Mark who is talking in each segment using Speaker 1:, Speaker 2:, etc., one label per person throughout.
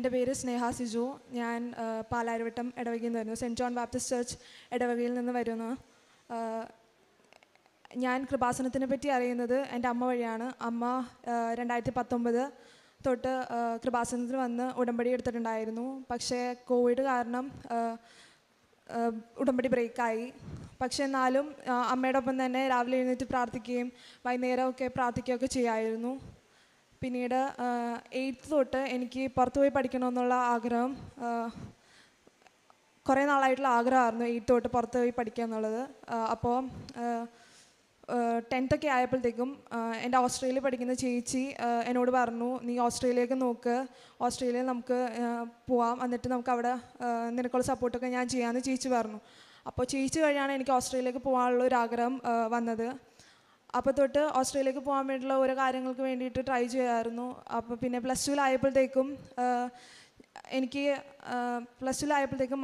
Speaker 1: എൻ്റെ പേര് സ്നേഹ സിജു. ഞാൻ പാലാരിവട്ടം ഇടവകയിൽ നിന്ന് വരുന്നു. സെൻറ്റ് ജോൺ ബാപ്റ്റിസ്റ്റ് ചർച്ച് ഇടവകയിൽ നിന്ന് വരുന്നു. ഞാൻ കൃപാസനത്തിനെ പറ്റി അറിയുന്നത് എൻ്റെ അമ്മ വഴിയാണ്. അമ്മ 2019 തൊട്ട് കൃപാസനത്തിൽ വന്ന് ഉടമ്പടി എടുത്തിട്ടുണ്ടായിരുന്നു. പക്ഷേ കോവിഡ് കാരണം ഉടമ്പടി ബ്രേക്കായി. പക്ഷെ എന്നാലും അമ്മയുടെ ഒപ്പം തന്നെ രാവിലെ എഴുന്നേറ്റ് പ്രാർത്ഥിക്കുകയും വൈകുന്നേരമൊക്കെ പ്രാർത്ഥിക്കുകയൊക്കെ ചെയ്യുമായിരുന്നു. പിന്നീട് 8th തൊട്ട് എനിക്ക് പുറത്തു പോയി പഠിക്കണമെന്നുള്ള ആഗ്രഹം, കുറേ നാളായിട്ടുള്ള ആഗ്രഹമായിരുന്നു 8th തൊട്ട് പുറത്ത് പോയി പഠിക്കുക എന്നുള്ളത്. അപ്പോൾ 10th ഒക്കെ ആയപ്പോഴത്തേക്കും എൻ്റെ ഓസ്ട്രേലിയയിൽ പഠിക്കുന്ന ചേച്ചി എന്നോട് പറഞ്ഞു, നീ ഓസ്ട്രേലിയയിലേക്ക് നോക്ക്, ഓസ്ട്രേലിയയിൽ നമുക്ക് പോവാം, എന്നിട്ട് നമുക്ക് അവിടെ നിനക്കുള്ള സപ്പോർട്ടൊക്കെ ഞാൻ ചെയ്യാമെന്ന് ചേച്ചി പറഞ്ഞു. അപ്പോൾ ചേച്ചി വഴിയാണ് എനിക്ക് ഓസ്ട്രേലിയയിലേക്ക് പോകാനുള്ള ഒരു ആഗ്രഹം വന്നത്. അപ്പോൾ തൊട്ട് ഓസ്ട്രേലിയയിലേക്ക് പോകാൻ വേണ്ടിയിട്ടുള്ള ഓരോ കാര്യങ്ങൾക്ക് വേണ്ടിയിട്ട് ട്രൈ ചെയ്യുമായിരുന്നു. അപ്പോൾ പിന്നെ +2-ലായപ്പോഴത്തേക്കും എനിക്ക്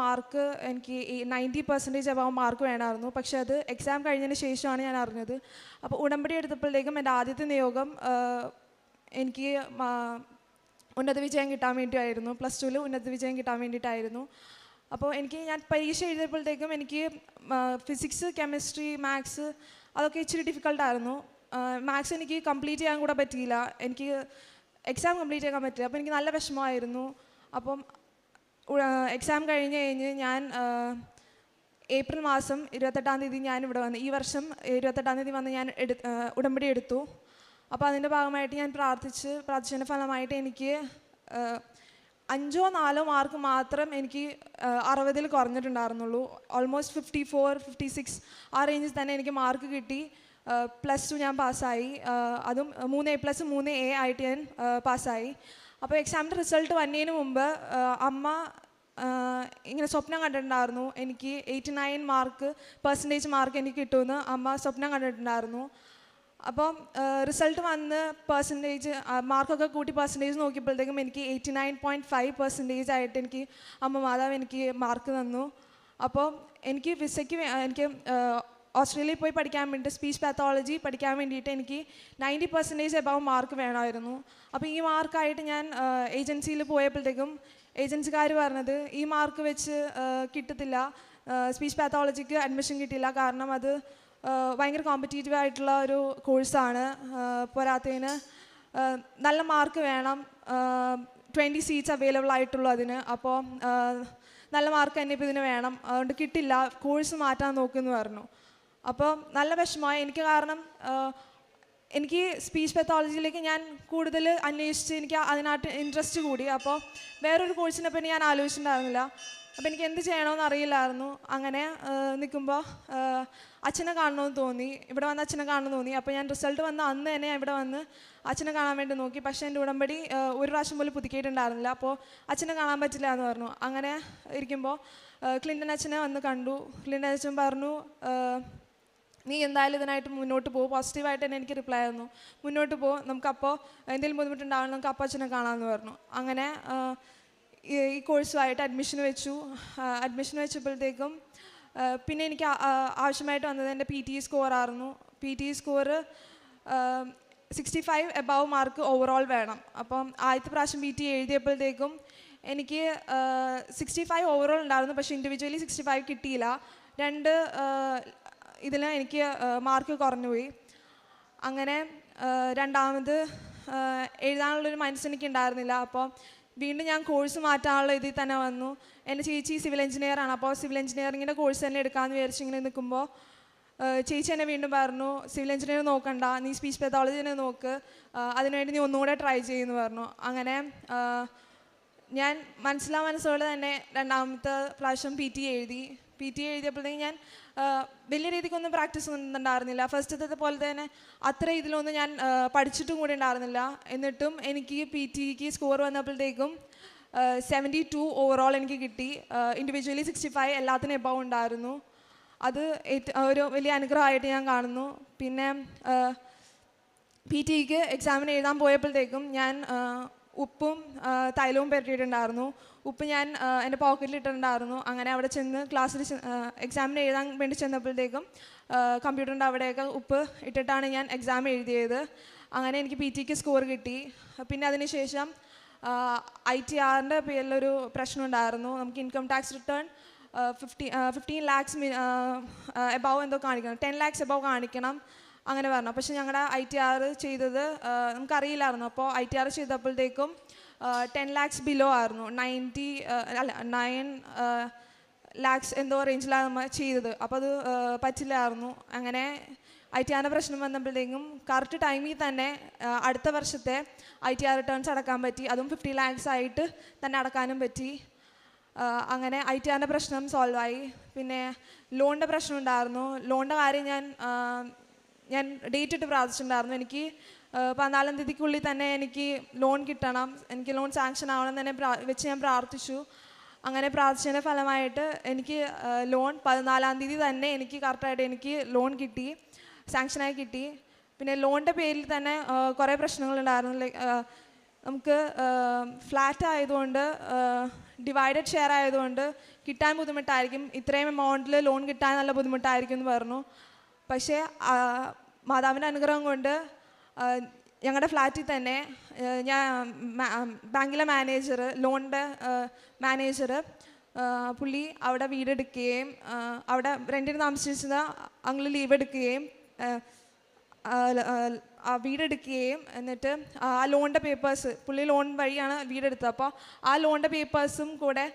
Speaker 1: മാർക്ക് എനിക്ക് 90% അബവ് മാർക്ക് വേണമായിരുന്നു. പക്ഷെ അത് എക്സാം കഴിഞ്ഞതിന് ശേഷമാണ് ഞാൻ അറിഞ്ഞത്. അപ്പോൾ ഉടമ്പടി എടുത്തപ്പോഴത്തേക്കും എൻ്റെ ആദ്യത്തെ നിയോഗം എനിക്ക് ഉന്നത വിജയം കിട്ടാൻ വേണ്ടിയായിരുന്നു. +2-ൽ ഉന്നത വിജയം കിട്ടാൻ വേണ്ടിയിട്ടായിരുന്നു. അപ്പോൾ ഞാൻ പരീക്ഷ എഴുതിയപ്പോഴത്തേക്കും എനിക്ക് ഫിസിക്സ്, കെമിസ്ട്രി, മാത്സ് അതൊക്കെ ഇച്ചിരി ഡിഫിക്കൽട്ടായിരുന്നു. മാത്സ് എനിക്ക് കംപ്ലീറ്റ് ചെയ്യാൻ കൂടെ പറ്റിയില്ല, എനിക്ക് എക്സാം കംപ്ലീറ്റ് ചെയ്യാൻ പറ്റില്ല. അപ്പോൾ എനിക്ക് നല്ല വിഷമമായിരുന്നു. അപ്പം എക്സാം കഴിഞ്ഞ് ഞാൻ ഏപ്രിൽ മാസം 28-ാം തീയതി ഞാൻ ഇവിടെ വന്ന്, ഈ വർഷം 28-ാം തീയതി വന്ന് ഞാൻ ഉടമ്പടി എടുത്തു. അപ്പോൾ അതിൻ്റെ ഭാഗമായിട്ട് ഞാൻ പ്രാർത്ഥിച്ചതിൻ്റെ ഫലമായിട്ട് എനിക്ക് 5-4 മാർക്ക് മാത്രം എനിക്ക് 60-ൽ കുറഞ്ഞിട്ടുണ്ടായിരുന്നുള്ളൂ. ഓൾമോസ്റ്റ് 54-56 ആ റേഞ്ചിൽ തന്നെ എനിക്ക് മാർക്ക് കിട്ടി. +2 ഞാൻ പാസ്സായി. അതും 3 A+, 3 A ആയിട്ട് ഞാൻ പാസ്സായി. അപ്പോൾ എക്സാമിൻ്റെ റിസൾട്ട് വന്നതിന് മുമ്പ് അമ്മ ഇങ്ങനെ സ്വപ്നം കണ്ടിട്ടുണ്ടായിരുന്നു, എനിക്ക് 89% മാർക്ക് എനിക്ക് കിട്ടുമെന്ന് അമ്മ സ്വപ്നം കണ്ടിട്ടുണ്ടായിരുന്നു. അപ്പം റിസൾട്ട് വന്ന് മാർക്കൊക്കെ കൂട്ടി പെർസെൻറ്റേജ് നോക്കിയപ്പോഴത്തേക്കും എനിക്ക് 89.5% ആയിട്ട് എനിക്ക് മാതാവ് എനിക്ക് മാർക്ക് തന്നു. അപ്പോൾ എനിക്ക് എനിക്ക് ഓസ്ട്രേലിയയിൽ പോയി പഠിക്കാൻ വേണ്ടി സ്പീച്ച് പാത്തോളജി പഠിക്കാൻ വേണ്ടിയിട്ട് എനിക്ക് 90% അബവ് മാർക്ക് വേണമായിരുന്നു. അപ്പോൾ ഈ മാർക്കായിട്ട് ഞാൻ ഏജൻസിയിൽ പോയപ്പോഴത്തേക്കും ഏജൻസിക്കാർ പറഞ്ഞത്, ഈ മാർക്ക് വെച്ച് കിട്ടത്തില്ല, സ്പീച്ച് പാത്തോളജിക്ക് അഡ്മിഷൻ കിട്ടില്ല, കാരണം അത് ഭയങ്കര കോമ്പറ്റീറ്റീവ് ആയിട്ടുള്ള ഒരു കോഴ്സാണ്. പോരാത്തതിന് നല്ല മാർക്ക് വേണം, 20 സീറ്റ്സ് അവൈലബിൾ ആയിട്ടുള്ളൂ അതിന്. അപ്പോൾ നല്ല മാർക്ക് തന്നെ ഇപ്പോൾ ഇതിന് വേണം, അതുകൊണ്ട് കിട്ടില്ല, കോഴ്സ് മാറ്റാൻ നോക്കുമെന്ന് പറഞ്ഞു. അപ്പോൾ നല്ല വിഷമമായി എനിക്ക്, കാരണം എനിക്ക് സ്പീച്ച് പാത്തോളജിയിലേക്ക് ഞാൻ കൂടുതൽ അന്വേഷിച്ച് എനിക്ക് അതിനകത്ത് ഇൻട്രസ്റ്റ് കൂടി. അപ്പോൾ വേറൊരു കോഴ്സിനെ പറ്റി ഞാൻ ആലോചിച്ചിട്ടുണ്ടായിരുന്നില്ല. അപ്പോൾ എനിക്ക് എന്ത് ചെയ്യണമെന്ന് അറിയില്ലായിരുന്നു. അങ്ങനെ നിൽക്കുമ്പോൾ അച്ഛനെ കാണണമെന്ന് തോന്നി, ഇവിടെ വന്ന് അച്ഛനെ കാണണമെന്ന് തോന്നി. അപ്പോൾ ഞാൻ റിസൾട്ട് വന്ന അന്ന് തന്നെ ഇവിടെ വന്ന് അച്ഛനെ കാണാൻ വേണ്ടി നോക്കി. പക്ഷേ എൻ്റെ ഉടമ്പടി ഒരു പ്രാവശ്യം പോലും പുതുക്കിയിട്ടുണ്ടായിരുന്നില്ല. അപ്പോൾ അച്ഛനെ കാണാൻ പറ്റില്ല എന്ന് പറഞ്ഞു. അങ്ങനെ ഇരിക്കുമ്പോൾ ക്ലിൻ്റൺ അച്ഛനെ വന്ന് കണ്ടു. ക്ലിൻ്റൺ അച്ഛൻ പറഞ്ഞു, നീ എന്തായാലും ഇതിനായിട്ട് മുന്നോട്ട് പോകും. പോസിറ്റീവായിട്ട് തന്നെ എനിക്ക് റിപ്ലൈ ആയിരുന്നു, മുന്നോട്ട് പോകും, നമുക്കപ്പോൾ എന്തെങ്കിലും ബുദ്ധിമുട്ടുണ്ടാവണം, നമുക്ക് അപ്പോൾ അച്ഛനെ കാണാമെന്ന് പറഞ്ഞു. അങ്ങനെ ഈ കോഴ്സുമായിട്ട് അഡ്മിഷൻ വെച്ചപ്പോഴത്തേക്കും പിന്നെ എനിക്ക് ആവശ്യമായിട്ട് വന്നത് എൻ്റെ PTE സ്കോറായിരുന്നു. PTE score 65 above mark overall വേണം. അപ്പം ആദ്യത്തെ പ്രാവശ്യം PTE എഴുതിയപ്പോഴത്തേക്കും എനിക്ക് 65 ഓവറോൾ ഉണ്ടായിരുന്നു, പക്ഷേ ഇൻഡിവിജ്വലി 65 കിട്ടിയില്ല. 2 ഇതിൽ എനിക്ക് മാർക്ക് കുറഞ്ഞുപോയി. അങ്ങനെ രണ്ടാമത് എഴുതാനുള്ളൊരു മനസ്സ് എനിക്ക് ഉണ്ടായിരുന്നില്ല. അപ്പോൾ വീണ്ടും ഞാൻ കോഴ്സ് മാറ്റാനുള്ള ഇതിൽ തന്നെ വന്നു. എൻ്റെ ചേച്ചി സിവിൽ എഞ്ചിനീയറാണ്. അപ്പോൾ സിവിൽ എഞ്ചിനീയറിങ്ങിൻ്റെ കോഴ്സ് തന്നെ എടുക്കാമെന്ന് വിചാരിച്ച് ഇങ്ങനെ നിൽക്കുമ്പോൾ ചേച്ചി എന്നെ വീണ്ടും പറഞ്ഞു, സിവിൽ എഞ്ചിനീയർ നോക്കണ്ട, നീ സ്പീച്ച് പാത്തോളജി തന്നെ നോക്ക്, അതിനുവേണ്ടി നീ ഒന്നുകൂടെ ട്രൈ ചെയ്യുമെന്ന് പറഞ്ഞു. അങ്ങനെ ഞാൻ മനസ്സോടെ തന്നെ രണ്ടാമത്തെ പ്രാവശ്യം PTE എഴുതിയപ്പോഴത്തേക്കും ഞാൻ വലിയ രീതിക്കൊന്നും പ്രാക്ടീസ് ഒന്നും ഉണ്ടായിരുന്നില്ല. ഫസ്റ്റത്തെ പോലെ തന്നെ അത്ര ഇതിലൊന്നും ഞാൻ പഠിച്ചിട്ടും കൂടി ഉണ്ടായിരുന്നില്ല. എന്നിട്ടും എനിക്ക് PTEക്ക് സ്കോർ വന്നപ്പോഴത്തേക്കും 72 ഓവറോൾ എനിക്ക് കിട്ടി. ഇൻഡിവിജ്വലി 65, എല്ലാത്തിനും എബവ് ഉണ്ടായിരുന്നു. അത് ഒരു വലിയ അനുഗ്രഹമായിട്ട് ഞാൻ കാണുന്നു. പിന്നെ PTEക്ക് എക്സാമിന് എഴുതാൻ പോയപ്പോഴത്തേക്കും ഞാൻ ഉപ്പും തൈലവും പുരട്ടിയിട്ടുണ്ടായിരുന്നു. ഉപ്പ് ഞാൻ എൻ്റെ പോക്കറ്റിൽ ഇട്ടിട്ടുണ്ടായിരുന്നു. അങ്ങനെ അവിടെ ചെന്ന് ക്ലാസ്സിൽ എക്സാമിന് എഴുതാൻ വേണ്ടി ചെന്നപ്പോഴത്തേക്കും കമ്പ്യൂട്ടറിൻ്റെ അവിടെയൊക്കെ ഉപ്പ് ഇട്ടിട്ടാണ് ഞാൻ എക്സാം എഴുതിയത്. അങ്ങനെ എനിക്ക് PTEക്ക് സ്കോർ കിട്ടി. പിന്നെ അതിന് ശേഷം ITRൻ്റെ പേരിലൊരു പ്രശ്നം ഉണ്ടായിരുന്നു. നമുക്ക് income tax return 15 lakhs above എന്തോ കാണിക്കണം, 10 lakhs എബവ് കാണിക്കണം അങ്ങനെ പറഞ്ഞു. പക്ഷെ ഞങ്ങളുടെ ITR ചെയ്തത് നമുക്കറിയില്ലായിരുന്നു. അപ്പോൾ ITR ചെയ്തപ്പോഴത്തേക്കും 10 lakhs ബിലോ ആയിരുന്നു, 9 lakhs എന്തോ റേഞ്ചിലാണ് നമ്മൾ ചെയ്തത്. അപ്പോൾ അത് പറ്റില്ലായിരുന്നു. അങ്ങനെ ITRൻ്റെ പ്രശ്നം വന്നപ്പോഴത്തേക്കും കറക്റ്റ് ടൈമിൽ തന്നെ അടുത്ത വർഷത്തെ ITR റിട്ടേൺസ് അടക്കാൻ പറ്റി. അതും 50 lakhs ആയിട്ട് തന്നെ അടക്കാനും പറ്റി. അങ്ങനെ ITRൻ്റെ പ്രശ്നം സോൾവ് ആയി. പിന്നെ ലോണിൻ്റെ പ്രശ്നം ഉണ്ടായിരുന്നു. ലോണിൻ്റെ കാര്യം ഞാൻ ഡേറ്റ് ഇട്ട് പ്രാർത്ഥിച്ചിട്ടുണ്ടായിരുന്നു. എനിക്ക് 14-ാം തീയതിക്കുള്ളിൽ തന്നെ എനിക്ക് ലോൺ കിട്ടണം, എനിക്ക് ലോൺ സാങ്ഷൻ ആവണം തന്നെ വെച്ച് ഞാൻ പ്രാർത്ഥിച്ചു. അങ്ങനെ പ്രാർത്ഥിച്ചതിൻ്റെ ഫലമായിട്ട് എനിക്ക് ലോൺ 14-ാം തീയതി തന്നെ എനിക്ക് കറക്റ്റായിട്ട് എനിക്ക് ലോൺ കിട്ടി, സാങ്ഷനായി കിട്ടി. പിന്നെ ലോണിൻ്റെ പേരിൽ തന്നെ കുറേ പ്രശ്നങ്ങളുണ്ടായിരുന്നു. നമുക്ക് ഫ്ലാറ്റ് ആയതുകൊണ്ട്, ഡിവൈഡഡ് ഷെയർ ആയതുകൊണ്ട് കിട്ടാൻ ബുദ്ധിമുട്ടായിരിക്കും, ഇത്രയും എമൗണ്ടിൽ ലോൺ കിട്ടാൻ നല്ല ബുദ്ധിമുട്ടായിരിക്കും എന്ന് പറഞ്ഞു. പക്ഷേ മാതാവിൻ്റെ അനുഗ്രഹം കൊണ്ട് ഞങ്ങളുടെ ഫ്ലാറ്റിൽ തന്നെ ഞാൻ ബാങ്കിലെ മാനേജർ, ലോണിൻ്റെ മാനേജർ പുള്ളി അവിടെ വീടെടുക്കുകയും അവിടെ റെൻറ്റിന് താമസിച്ചിരുന്ന അങ്ങൾ ലീവ് എടുക്കുകയും വീടെടുക്കുകയും എന്നിട്ട് ആ ലോണിൻ്റെ പേപ്പേഴ്സ്, പുള്ളി ലോൺ വഴിയാണ് വീടെടുത്തത്. അപ്പോൾ ആ ലോണിൻ്റെ പേപ്പേഴ്സും കൂടെ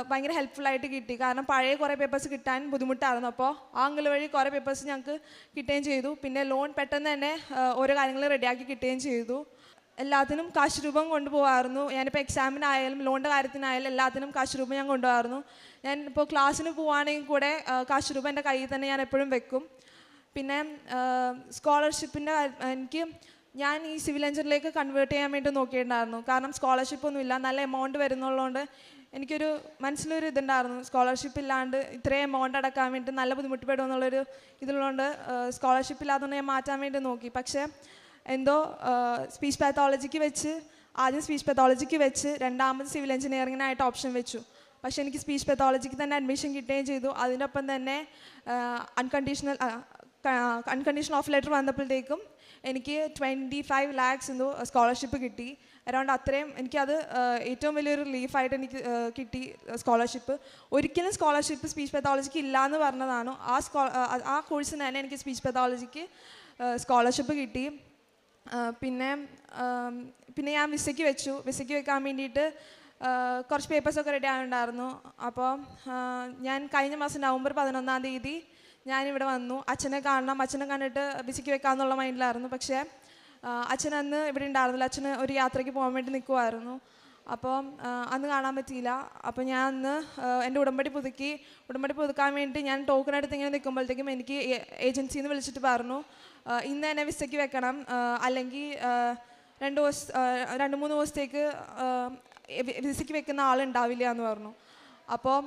Speaker 1: ഭയങ്കര ഹെൽപ്ഫുള്ളായിട്ട് കിട്ടി. കാരണം പഴയ കുറേ പേപ്പേഴ്സ് കിട്ടാൻ ബുദ്ധിമുട്ടായിരുന്നു. അപ്പോൾ ആ അങ്കിൾ വഴി കുറേ പേപ്പേഴ്സ് ഞങ്ങൾക്ക് കിട്ടുകയും ചെയ്തു. പിന്നെ ലോൺ പെട്ടെന്ന് തന്നെ ഓരോ കാര്യങ്ങൾ റെഡിയാക്കി കിട്ടുകയും ചെയ്തു. എല്ലാത്തിനും കാശ് രൂപം കൊണ്ടുപോകാമായിരുന്നു. ഞാനിപ്പോൾ എക്സാമിനായാലും ലോണിൻ്റെ കാര്യത്തിനായാലും എല്ലാത്തിനും കാശ് രൂപം ഞാൻ കൊണ്ടുപോകാമായിരുന്നു. ഞാൻ ഇപ്പോൾ ക്ലാസ്സിന് പോവുകയാണെങ്കിൽ കൂടെ കാശ് രൂപം എൻ്റെ കയ്യിൽ തന്നെ ഞാൻ എപ്പോഴും വെക്കും. പിന്നെ സ്കോളർഷിപ്പിൻ്റെ ഞാൻ ഈ സിവിൽ എഞ്ചിനീയറിലേക്ക് കൺവേർട്ട് ചെയ്യാൻ വേണ്ടി നോക്കിയിട്ടുണ്ടായിരുന്നു. കാരണം സ്കോളർഷിപ്പൊന്നുമില്ല, നല്ല എമൗണ്ട് വരുന്നുള്ളതുകൊണ്ട് എനിക്കൊരു മനസ്സിലൊരു ഇതുണ്ടായിരുന്നു, സ്കോളർഷിപ്പ് ഇല്ലാണ്ട് ഇത്രയും എമൗണ്ട് അടക്കാൻ വേണ്ടി നല്ല ബുദ്ധിമുട്ട് എന്നുള്ളൊരു ഇതിലുള്ളതുകൊണ്ട് സ്കോളർഷിപ്പ് ഇല്ലാത്തതുകൊണ്ട് ഞാൻ മാറ്റാൻ വേണ്ടി നോക്കി. പക്ഷേ എന്തോ സ്പീച്ച് പാത്തോളജിക്ക് വെച്ച്, ആദ്യം സ്പീച്ച് പാത്തോളജിക്ക് വെച്ച് രണ്ടാമത് സിവിൽ എഞ്ചിനീയറിങ്ങിനായിട്ട് ഓപ്ഷൻ വെച്ചു. പക്ഷേ എനിക്ക് സ്പീച്ച് പാത്തോളജിക്ക് തന്നെ അഡ്മിഷൻ കിട്ടുകയും ചെയ്തു. അതിനൊപ്പം തന്നെ അൺകണ്ടീഷണൽ ഓഫ് ലെറ്റർ വന്നപ്പോഴത്തേക്കും എനിക്ക് 25 lakhs എന്തോ സ്കോളർഷിപ്പ് കിട്ടി. അറൗണ്ട് അത്രയും എനിക്കത് ഏറ്റവും വലിയൊരു റിലീഫായിട്ട് എനിക്ക് കിട്ടി സ്കോളർഷിപ്പ്. ഒരിക്കലും സ്കോളർഷിപ്പ് സ്പീച്ച് പാത്തോളജിക്ക് ഇല്ല എന്ന് പറഞ്ഞതാണ്. ആ കോഴ്സിന് തന്നെ എനിക്ക് സ്പീച്ച് പാത്തോളജിക്ക് സ്കോളർഷിപ്പ് കിട്ടി. പിന്നെ ഞാൻ വിസയ്ക്ക് വെച്ചു. വിസയ്ക്ക് വെക്കാൻ വേണ്ടിയിട്ട് കുറച്ച് പേപ്പേഴ്സൊക്കെ റെഡി ആയിട്ടുണ്ടായിരുന്നു. അപ്പോൾ ഞാൻ കഴിഞ്ഞ മാസം നവംബർ 11-ാം തീയതി ഞാനിവിടെ വന്നു. അച്ഛനെ കാണണം, അച്ഛനെ കണ്ടിട്ട് വിസയ്ക്ക് വെക്കാമെന്നുള്ള മൈൻഡിലായിരുന്നു. പക്ഷേ അച്ഛൻ അന്ന് ഇവിടെ ഉണ്ടായിരുന്നില്ല, അച്ഛന് ഒരു യാത്രയ്ക്ക് പോകാൻ വേണ്ടി നിൽക്കുമായിരുന്നു. അപ്പോൾ അന്ന് കാണാൻ പറ്റിയില്ല. അപ്പോൾ ഞാൻ അന്ന് എൻ്റെ ഉടമ്പടി പുതുക്കാൻ വേണ്ടി ഞാൻ ടോക്കൺ എടുത്ത് ഇങ്ങനെ നിൽക്കുമ്പോഴത്തേക്കും എനിക്ക് ഏജൻസിയിൽ നിന്ന് വിളിച്ചിട്ട് പറഞ്ഞു, ഇന്ന് തന്നെ വിസയ്ക്ക് വെക്കണം, അല്ലെങ്കിൽ 2-3 ദിവസത്തേക്ക് വിസയ്ക്ക് വെക്കുന്ന ആളുണ്ടാവില്ല എന്ന് പറഞ്ഞു. അപ്പോൾ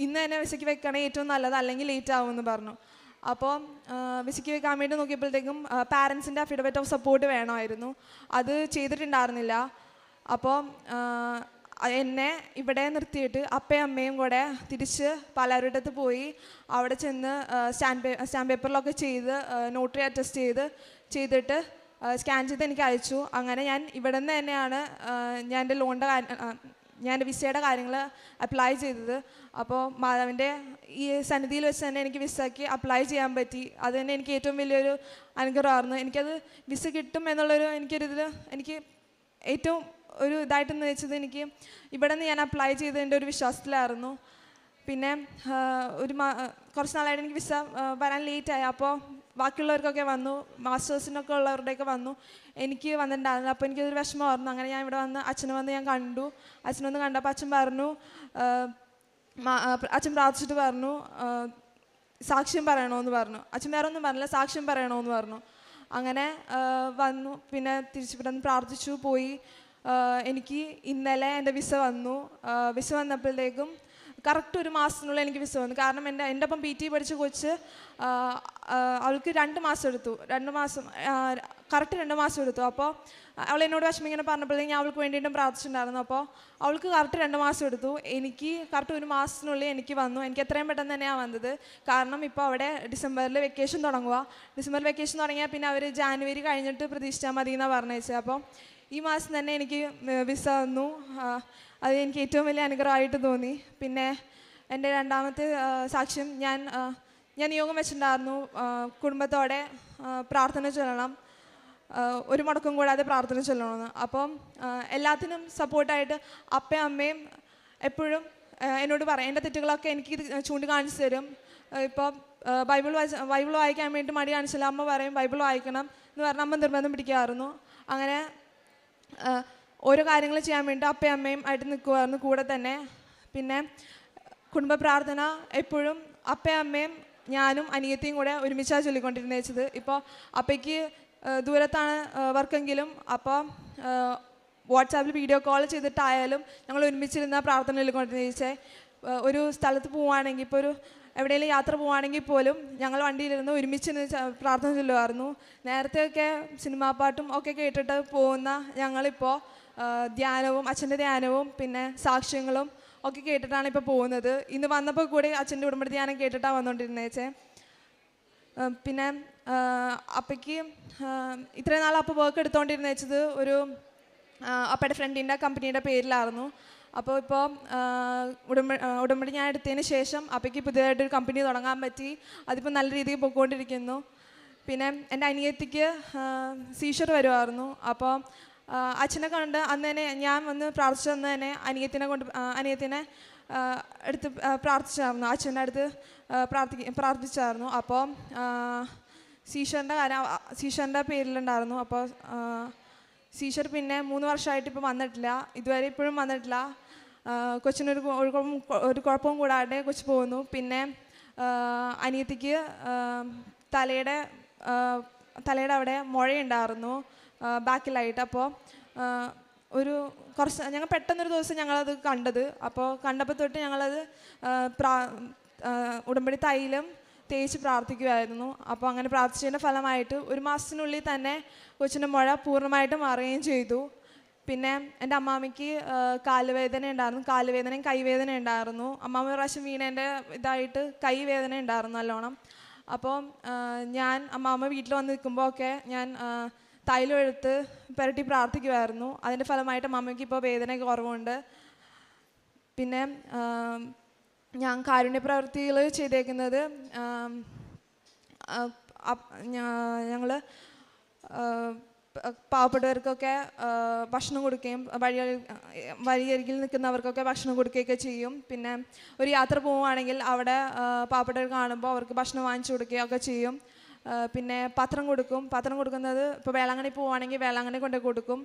Speaker 1: ഇന്ന് തന്നെ വിസയ്ക്ക് വെക്കണേ ഏറ്റവും നല്ലത്, അല്ലെങ്കിൽ ലേറ്റ് ആവുമെന്ന് പറഞ്ഞു. അപ്പോൾ വിസയ്ക്ക് വെക്കാൻ വേണ്ടി നോക്കിയപ്പോഴത്തേക്കും പാരൻസിൻ്റെ അഫിഡവിറ്റ് ഓഫ് സപ്പോർട്ട് വേണമായിരുന്നു, അത് ചെയ്തിട്ടുണ്ടായിരുന്നില്ല. അപ്പോൾ എന്നെ ഇവിടെ നിർത്തിയിട്ട് അപ്പയും അമ്മയും കൂടെ തിരിച്ച് പാലാരിവട്ടത്ത് പോയി അവിടെ ചെന്ന് സ്റ്റാമ്പ് പേപ്പറിലൊക്കെ ചെയ്ത് നോട്ടറി അറ്റസ്റ്റ് ചെയ്തിട്ട് സ്കാൻ ചെയ്ത് എനിക്ക് അയച്ചു. അങ്ങനെ ഞാൻ ഇവിടെ നിന്ന് തന്നെയാണ് ഞാൻ എൻ്റെ വിസയുടെ കാര്യങ്ങൾ അപ്ലൈ ചെയ്തത്. അപ്പോൾ മാതാവിൻ്റെ ഈ സന്നിധിയിൽ വെച്ച് തന്നെ എനിക്ക് വിസയ്ക്ക് അപ്ലൈ ചെയ്യാൻ പറ്റി. അത് തന്നെ എനിക്ക് ഏറ്റവും വലിയൊരു അനുഗ്രഹമായിരുന്നു. എനിക്കത് വിസ കിട്ടും എന്നുള്ളൊരു എനിക്ക് ഏറ്റവും ഒരു ഇതായിട്ടെന്ന് വെച്ചത് എനിക്ക് ഇവിടെ നിന്ന് ഞാൻ അപ്ലൈ ചെയ്തതിൻ്റെ ഒരു വിശ്വാസത്തിലായിരുന്നു. പിന്നെ കുറച്ച് നാളായിട്ട് എനിക്ക് വിസ വരാൻ ലേറ്റായി. അപ്പോൾ ബാക്കിയുള്ളവർക്കൊക്കെ വന്നു, മാസ്റ്റേഴ്സിനൊക്കെ ഉള്ളവരുടെയൊക്കെ വന്നു, എനിക്ക് വന്നിട്ടുണ്ടായിരുന്നു. അപ്പോൾ എനിക്കൊരു വിഷമമായിരുന്നു. അങ്ങനെ ഞാൻ ഇവിടെ വന്ന് അച്ഛനെ വന്ന് ഞാൻ കണ്ടു. അച്ഛനൊന്ന് കണ്ടപ്പോൾ അച്ഛൻ പറഞ്ഞു, അച്ഛൻ പ്രാർത്ഥിച്ചിട്ട് പറഞ്ഞു സാക്ഷ്യം പറയണമെന്ന് പറഞ്ഞു. അച്ഛൻ വേറെ ഒന്നും പറഞ്ഞില്ല, സാക്ഷ്യം പറയണമെന്ന് പറഞ്ഞു. അങ്ങനെ വന്നു. പിന്നെ തിരിച്ചിവിടെ നിന്ന് പ്രാർത്ഥിച്ചു പോയി. എനിക്ക് ഇന്നലെ എൻ്റെ വിസ വന്നു. വിസ വന്നപ്പോഴത്തേക്കും കറക്റ്റ് 1 മാസത്തിനുള്ളിൽ എനിക്ക് വിസ വന്നു. കാരണം എൻ്റെ ഒപ്പം PT പഠിച്ച കൊച്ച് അവൾക്ക് 2 മാസം എടുത്തു. കറക്റ്റ് 2 മാസം എടുത്തു. അപ്പോൾ അവൾ എന്നോട് വിഷമം ഇങ്ങനെ പറഞ്ഞപ്പോഴത്തേക്കും ഞാൻ അവൾക്ക് വേണ്ടിയിട്ടും പ്രാർത്ഥിച്ചിട്ടുണ്ടായിരുന്നു. അപ്പോൾ അവൾക്ക് കറക്റ്റ് 2 മാസം എടുത്തു. എനിക്ക് കറക്റ്റ് 1 മാസത്തിനുള്ളിൽ എനിക്ക് വന്നു. എനിക്ക് എത്രയും പെട്ടെന്ന് തന്നെയാണ് വന്നത്. കാരണം ഇപ്പോൾ അവിടെ ഡിസംബറിൽ വെക്കേഷൻ തുടങ്ങുക. ഡിസംബറിൽ വെക്കേഷൻ തുടങ്ങിയാൽ പിന്നെ അവർ ജാനുവരി കഴിഞ്ഞിട്ട് പ്രതീക്ഷിച്ചാൽ മതി എന്നാണ് പറഞ്ഞത്. അപ്പോൾ ഈ മാസം തന്നെ എനിക്ക് വിസ വന്നു. അത് എനിക്ക് ഏറ്റവും വലിയ അനുഗ്രഹമായിട്ട് തോന്നി. പിന്നെ എൻ്റെ രണ്ടാമത്തെ സാക്ഷ്യം, ഞാൻ നിയോഗം വെച്ചിട്ടുണ്ടായിരുന്നു കുടുംബത്തോടെ പ്രാർത്ഥന ചൊല്ലണം, ഒരു മുടക്കം കൂടാതെ പ്രാർത്ഥന ചൊല്ലണമെന്ന്. അപ്പം എല്ലാത്തിനും സപ്പോർട്ടായിട്ട് അപ്പയും അമ്മയും എപ്പോഴും എന്നോട് പറയും. എൻ്റെ തെറ്റുകളൊക്കെ എനിക്ക് ചൂണ്ടിക്കാണിച്ച് തരും. ഇപ്പോൾ ബൈബിൾ വായിക്കാൻ വേണ്ടി മടി കാണിച്ചില്ല, അമ്മ പറയും ബൈബിൾ വായിക്കണം എന്ന് പറഞ്ഞാൽ അമ്മ നിർബന്ധം പിടിക്കുമായിരുന്നു. അങ്ങനെ ഓരോ കാര്യങ്ങൾ ചെയ്യാൻ വേണ്ടി അപ്പയും അമ്മയും ആയിട്ട് നിൽക്കുമായിരുന്നു കൂടെ തന്നെ. പിന്നെ കുടുംബ പ്രാർത്ഥന എപ്പോഴും അപ്പയും അമ്മയും ഞാനും അനിയത്തിയും കൂടെ ഒരുമിച്ചാണ് ചൊല്ലിക്കൊണ്ടിരുന്നത് വെച്ചത്. ഇപ്പോൾ അപ്പയ്ക്ക് ദൂരത്താണ് വർക്കെങ്കിലും അപ്പോൾ വാട്സാപ്പിൽ വീഡിയോ കോൾ ചെയ്തിട്ടായാലും ഞങ്ങൾ ഒരുമിച്ചിരുന്ന പ്രാർത്ഥന ചൊല്ലിക്കൊണ്ടിരുന്നേ. ഒരു സ്ഥലത്ത് പോവുകയാണെങ്കിൽ, ഇപ്പോൾ ഒരു എവിടെയെങ്കിലും യാത്ര പോവുകയാണെങ്കിൽ പോലും ഞങ്ങൾ വണ്ടിയിലിരുന്ന് ഒരുമിച്ചിരുന്ന് പ്രാർത്ഥന ചൊല്ലുമായിരുന്നു. നേരത്തെയൊക്കെ സിനിമാ പാട്ടും ഒക്കെ കേട്ടിട്ട് പോകുന്ന ഞങ്ങളിപ്പോൾ ധ്യാനവും അച്ഛൻ്റെ ധ്യാനവും പിന്നെ സാക്ഷ്യങ്ങളും ഒക്കെ കേട്ടിട്ടാണ് ഇപ്പോൾ പോകുന്നത്. ഇന്ന് വന്നപ്പോൾ കൂടി അച്ഛൻ്റെ ഉടമ്പടി ധ്യാനം കേട്ടിട്ടാണ് വന്നുകൊണ്ടിരുന്നേച്ചേ. പിന്നെ അപ്പയ്ക്ക് ഇത്രയും നാൾ അപ്പോൾ വർക്ക് എടുത്തുകൊണ്ടിരുന്ന വെച്ചത് ഒരു അപ്പയുടെ ഫ്രണ്ടിൻ്റെ കമ്പനിയുടെ പേരിലായിരുന്നു. അപ്പോൾ ഇപ്പോൾ ഉടമ്പടി ഞാൻ എടുത്തതിന് ശേഷം അപ്പയ്ക്ക് പുതിയതായിട്ടൊരു കമ്പനി തുടങ്ങാൻ പറ്റി. അതിപ്പോൾ നല്ല രീതിയിൽ പോയിക്കൊണ്ടിരിക്കുന്നു. പിന്നെ എൻ്റെ അനിയത്തിക്ക് സീഷർ വരുമായിരുന്നു. അപ്പോൾ അച്ഛനെ കണ്ട് അന്ന് തന്നെ ഞാൻ വന്ന് പ്രാർത്ഥിച്ചു തന്ന് തന്നെ അനിയത്തിനെ എടുത്ത് പ്രാർത്ഥിച്ചായിരുന്നു, അച്ഛൻ്റെ അടുത്ത് പ്രാർത്ഥിച്ചായിരുന്നു. അപ്പോൾ സീഷറിൻ്റെ പേരിലുണ്ടായിരുന്നു. അപ്പോൾ സീഷർ പിന്നെ 3 വർഷമായിട്ട് ഇപ്പോൾ വന്നിട്ടില്ല, ഇതുവരെ ഇപ്പോഴും വന്നിട്ടില്ല. കൊച്ചിനൊരു കുഴപ്പവും കൂടാതെ കൊച്ചു പോകുന്നു. പിന്നെ അനിയത്തിക്ക് തലയുടെ അവിടെ മുഴയുണ്ടായിരുന്നു ബാക്കിലായിട്ട്. അപ്പോൾ ഞങ്ങൾ പെട്ടെന്നൊരു ദിവസം ഞങ്ങളത് കണ്ടത്. അപ്പോൾ കണ്ടപ്പോൾ തൊട്ട് ഞങ്ങളത് ഉടമ്പടി തൈലം തേച്ച് പ്രാർത്ഥിക്കുമായിരുന്നു. അപ്പോൾ അങ്ങനെ പ്രാർത്ഥിച്ചതിൻ്റെ ഫലമായിട്ട് 1 മാസത്തിനുള്ളിൽ തന്നെ കൊച്ചിൻ്റെ മുഴ പൂർണ്ണമായിട്ട് മാറുകയും ചെയ്തു. പിന്നെ എൻ്റെ അമ്മാമ്മയ്ക്ക് കാലുവേദന ഉണ്ടായിരുന്നു, കാലുവേദനയും കൈവേദന ഉണ്ടായിരുന്നു. അമ്മാമ്മ പ്രാവശ്യം വീണേൻ്റെ ഇതായിട്ട് കൈവേദന ഉണ്ടായിരുന്നു നല്ലോണം. അപ്പോൾ അമ്മാമ്മ വീട്ടിൽ വന്ന് നിൽക്കുമ്പോൾ ഒക്കെ ഞാൻ തൈലം എടുത്ത് പുരട്ടി പ്രാർത്ഥിക്കുമായിരുന്നു. അതിൻ്റെ ഫലമായിട്ട് അമ്മയ്ക്ക് ഇപ്പോൾ വേദനയൊക്കെ കുറവുണ്ട്. പിന്നെ ഞാൻ കാരുണ്യ പ്രവൃത്തികൾ ചെയ്തേക്കുന്നത്, ഞങ്ങൾ പാവപ്പെട്ടവർക്കൊക്കെ ഭക്ഷണം കൊടുക്കുകയും വഴിയരികിൽ നിൽക്കുന്നവർക്കൊക്കെ ഭക്ഷണം കൊടുക്കുകയൊക്കെ ചെയ്യും. പിന്നെ ഒരു യാത്ര പോവുകയാണെങ്കിൽ അവിടെ പാവപ്പെട്ടവർ കാണുമ്പോൾ അവർക്ക് ഭക്ഷണം വാങ്ങിച്ചു കൊടുക്കുകയൊക്കെ ചെയ്യും. പിന്നെ പത്രം കൊടുക്കുന്നത് ഇപ്പോൾ വേളാങ്കണ്ണി പോവുകയാണെങ്കിൽ വേളാങ്കണ്ണി കൊണ്ടു കൊടുക്കും.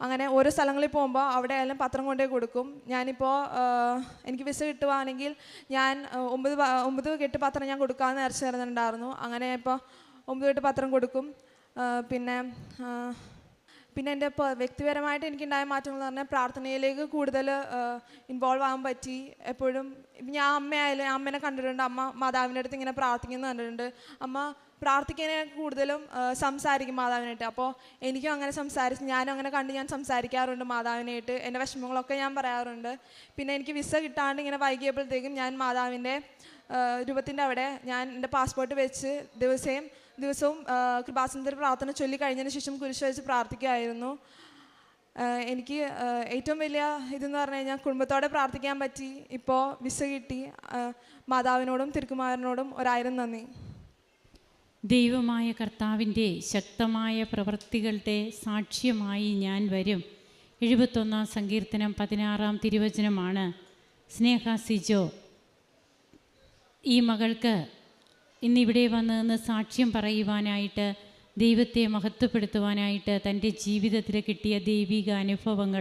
Speaker 1: അങ്ങനെ ഓരോ സ്ഥലങ്ങളിൽ പോകുമ്പോൾ അവിടെ ആയാലും പത്രം കൊണ്ടേ കൊടുക്കും. ഞാനിപ്പോൾ എനിക്ക് വിസ കിട്ടുവാണെങ്കിൽ ഞാൻ 9 കെട്ട് പത്രം ഞാൻ കൊടുക്കാമെന്ന് നേർച്ച തരുന്നുണ്ടായിരുന്നു. അങ്ങനെ ഇപ്പോൾ 9 കെട്ട് പത്രം കൊടുക്കും. പിന്നെ എൻ്റെ ഇപ്പോൾ വ്യക്തിപരമായിട്ട് എനിക്കുണ്ടായ മാറ്റങ്ങൾ എന്ന് പറഞ്ഞാൽ പ്രാർത്ഥനയിലേക്ക് കൂടുതൽ ഇൻവോൾവ് ആകാൻ പറ്റി. എപ്പോഴും ഞാൻ അമ്മേനെ കണ്ടിട്ടുണ്ട്, അമ്മ മാതാവിൻ്റെ അടുത്ത് ഇങ്ങനെ പ്രാർത്ഥിക്കുന്നത് കണ്ടിട്ടുണ്ട്. അമ്മ പ്രാർത്ഥിക്കാനായി കൂടുതലും സംസാരിക്കും മാതാവിനായിട്ട്. അപ്പോൾ എനിക്കും അങ്ങനെ ഞാനും അങ്ങനെ കണ്ട് ഞാൻ സംസാരിക്കാറുണ്ട് മാതാവിനായിട്ട്. എൻ്റെ വിഷമങ്ങളൊക്കെ ഞാൻ പറയാറുണ്ട്. പിന്നെ എനിക്ക് വിസ കിട്ടാണ്ട് ഇങ്ങനെ വൈകിയപ്പോഴത്തേക്കും ഞാൻ മാതാവിൻ്റെ രൂപത്തിൻ്റെ അവിടെ ഞാൻ എൻ്റെ പാസ്പോർട്ട് വെച്ച് ദിവസവും കൃപാസനത്തിൽ പ്രാർത്ഥന ചൊല്ലി കഴിഞ്ഞതിന് ശേഷം കുരിശ് വെച്ച് പ്രാർത്ഥിക്കുമായിരുന്നു. എനിക്ക് ഏറ്റവും വലിയ ഇതെന്ന് പറഞ്ഞു കഴിഞ്ഞാൽ കുടുംബത്തോടെ പ്രാർത്ഥിക്കാൻ പറ്റി. ഇപ്പോൾ വിസ കിട്ടി. മാതാവിനോടും തിരുക്കുമാരനോടും 1000 നന്ദി.
Speaker 2: ദൈവമായ കർത്താവിൻ്റെ ശക്തമായ പ്രവൃത്തികളുടെ സാക്ഷ്യമായി ഞാൻ വരും. 71 സങ്കീർത്തനം 16 തിരുവചനമാണ്. സ്നേഹ സിജോ ഈ മകൾക്ക് ഇന്നിവിടെ വന്ന് സാക്ഷ്യം പറയുവാനായിട്ട്, ദൈവത്തെ മഹത്വപ്പെടുത്തുവാനായിട്ട് തൻ്റെ ജീവിതത്തിൽ കിട്ടിയ ദൈവിക അനുഭവങ്ങൾ